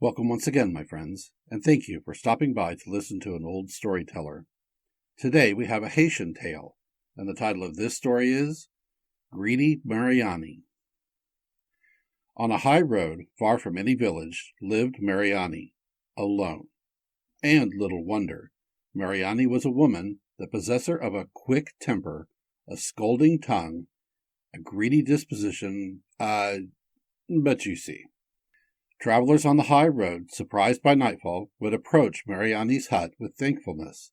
Welcome once again, my friends, and thank you for stopping by to listen to an old storyteller. Today we have a Haitian tale, and the title of this story is Greedy Mariani. On a high road, far from any village, lived Mariani, alone. And little wonder, Mariani was a woman, the possessor of a quick temper, a scolding tongue, a greedy disposition, but you see. Travelers on the high road, surprised by nightfall, would approach Mariani's hut with thankfulness.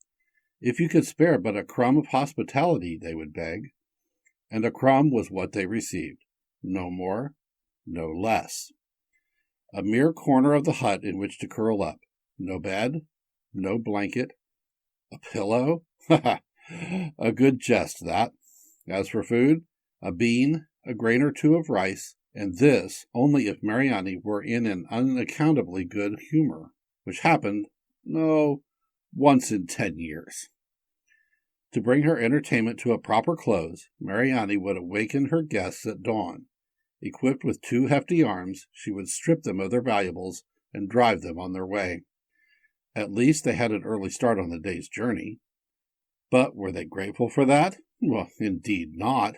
If you could spare but a crumb of hospitality, they would beg. And a crumb was what they received. No more, no less. A mere corner of the hut in which to curl up. No bed, no blanket. A pillow? Ha ha! A good jest, that. As for food, a bean, a grain or two of rice, and this only if Mariani were in an unaccountably good humor, which happened, once in 10 years. To bring her entertainment to a proper close, Mariani would awaken her guests at dawn. Equipped with 2 hefty arms, she would strip them of their valuables and drive them on their way. At least they had an early start on the day's journey. But were they grateful for that? Well, indeed not.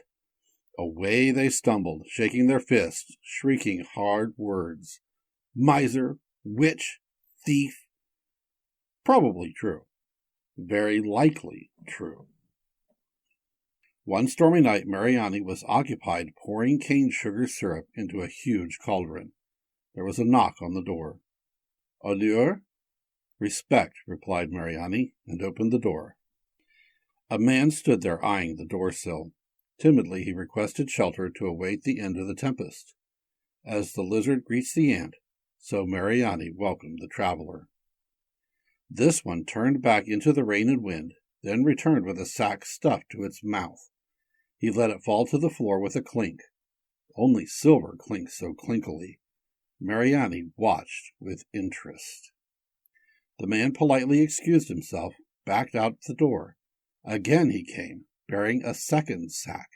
Away they stumbled, shaking their fists, shrieking hard words. Miser, witch, thief. Probably true. Very likely true. One stormy night, Mariani was occupied pouring cane sugar syrup into a huge cauldron. There was a knock on the door. Allure? Respect, replied Mariani, and opened the door. A man stood there eyeing the door-sill. Timidly he requested shelter to await the end of the tempest. As the lizard greets the ant, so Mariani welcomed the traveler. This one turned back into the rain and wind, then returned with a sack stuffed to its mouth. He let it fall to the floor with a clink. Only silver clinked so clinkily. Mariani watched with interest. The man politely excused himself, backed out the door. Again he came, bearing a second sack.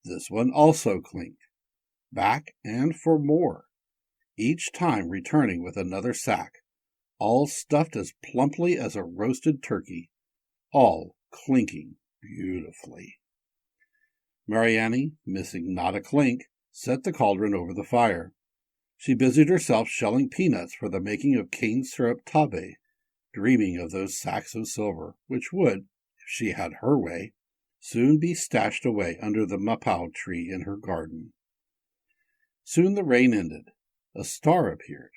This one also clinked. Back and for more, each time returning with another sack, all stuffed as plumply as a roasted turkey, all clinking beautifully. Mariani, missing not a clink, set the cauldron over the fire. She busied herself shelling peanuts for the making of cane syrup tabe, dreaming of those sacks of silver, which would, if she had her way, soon be stashed away under the mapow tree in her garden. Soon the rain ended. A star appeared.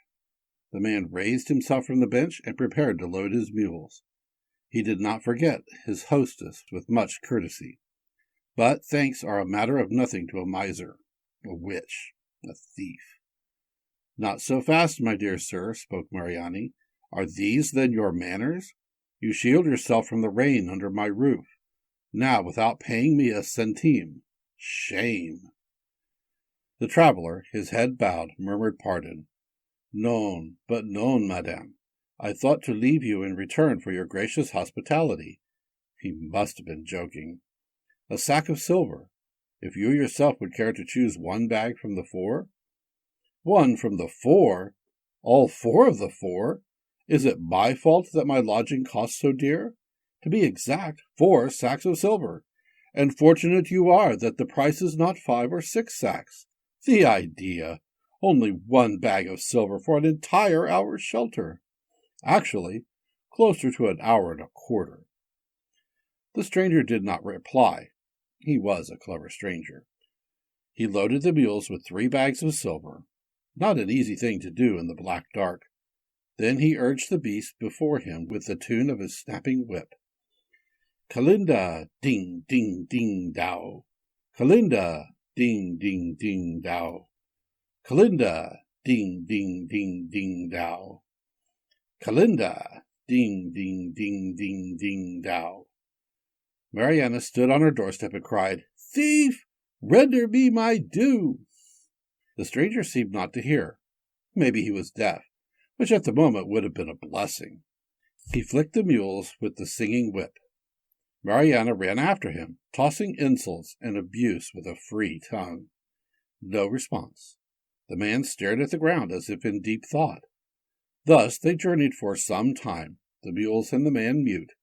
The man raised himself from the bench and prepared to load his mules. He did not forget his hostess with much courtesy. But thanks are a matter of nothing to a miser, a witch, a thief. Not so fast, my dear sir, spoke Mariani. Are these then your manners? You shield yourself from the rain under my roof. Now, without paying me a centime. Shame! The traveler, his head bowed, murmured pardon. Non, but non, madame. I thought to leave you in return for your gracious hospitality. He must have been joking. A sack of silver. If you yourself would care to choose 1 bag from the 4? 1 from the 4? All 4 of the 4? Is it my fault that my lodging costs so dear? To be exact, 4 sacks of silver. And fortunate you are that the price is not 5 or 6 sacks. The idea! Only 1 bag of silver for an entire hour's shelter. Actually, closer to an hour and a quarter. The stranger did not reply. He was a clever stranger. He loaded the mules with 3 bags of silver. Not an easy thing to do in the black dark. Then he urged the beast before him with the tune of his snapping whip. Kalinda, ding, ding, ding, dow. Kalinda, ding, ding, ding, dow. Kalinda, ding, ding, ding, ding, dow. Kalinda, ding, ding, ding, ding, ding, dow. Mariana stood on her doorstep and cried, Thief! Render me my due! The stranger seemed not to hear. Maybe he was deaf, which at the moment would have been a blessing. He flicked the mules with the singing whip. Mariana ran after him, tossing insults and abuse with a free tongue. No response. The man stared at the ground as if in deep thought. Thus they journeyed for some time, the mules and the man mute,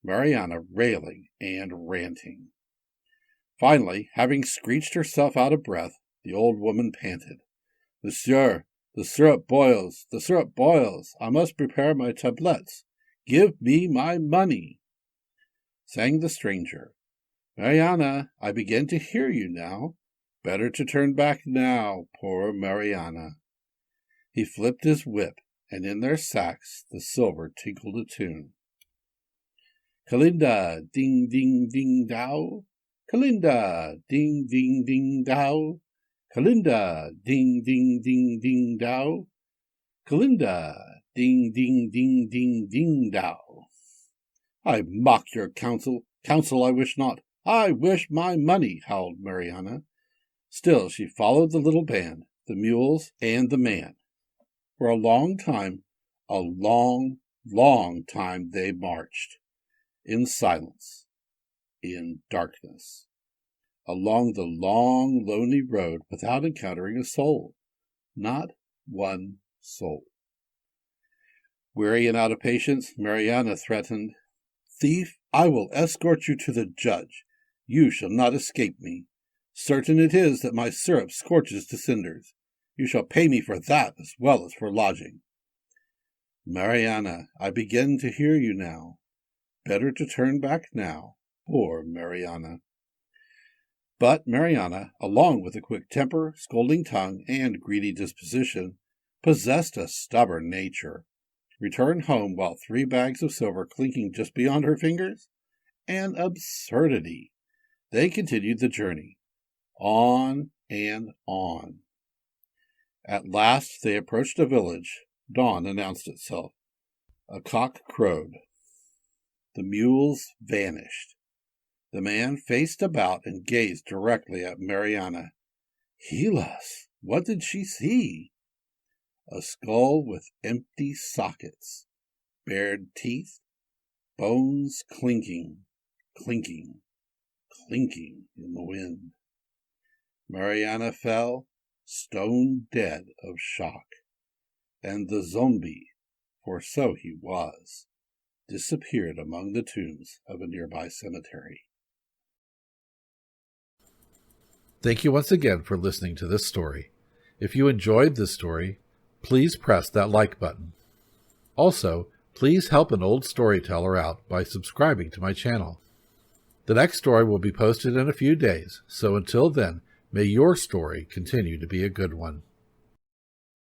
Mariani railing and ranting. Finally, having screeched herself out of breath, the old woman panted, "Monsieur, the syrup boils, the syrup boils. I must prepare my tablettes. Give me my money." Sang the stranger, "Mariani, I begin to hear you now. Better to turn back now, poor Mariani." He flipped his whip, and in their sacks the silver tinkled a tune. Kalinda, ding, ding, ding, dow. Kalinda, ding, ding, ding, dow. Kalinda, ding, ding, ding, ding, dow. Kalinda, ding, ding, ding, ding, ding, dow. "I mock your counsel. Counsel I wish not. I wish my money," howled Mariani. Still she followed the little band, the mules, and the man. For a long time they marched, in silence, in darkness, along the long, lonely road without encountering a soul, not one soul. Weary and out of patience, Mariani threatened, "Thief, I will escort you to the judge. You shall not escape me. Certain it is that my syrup scorches to cinders. You shall pay me for that as well as for lodging." "Mariani, I begin to hear you now. Better to turn back now, poor Mariani." But Mariani, along with a quick temper, scolding tongue, and greedy disposition, possessed a stubborn nature, returned home while 3 bags of silver clinking just beyond her fingers? An absurdity! They continued the journey, on and on. At last they approached a village. Dawn announced itself. A cock crowed. The mules vanished. The man faced about and gazed directly at Mariani. Helas! What did she see? A skull with empty sockets, bared teeth, bones clinking, clinking, clinking in the wind. Mariani fell, stone dead of shock, and the zombie, for so he was, disappeared among the tombs of a nearby cemetery. Thank you once again for listening to this story. If you enjoyed this story, please press that like button. Also, please help an old storyteller out by subscribing to my channel. The next story will be posted in a few days, so until then, may your story continue to be a good one.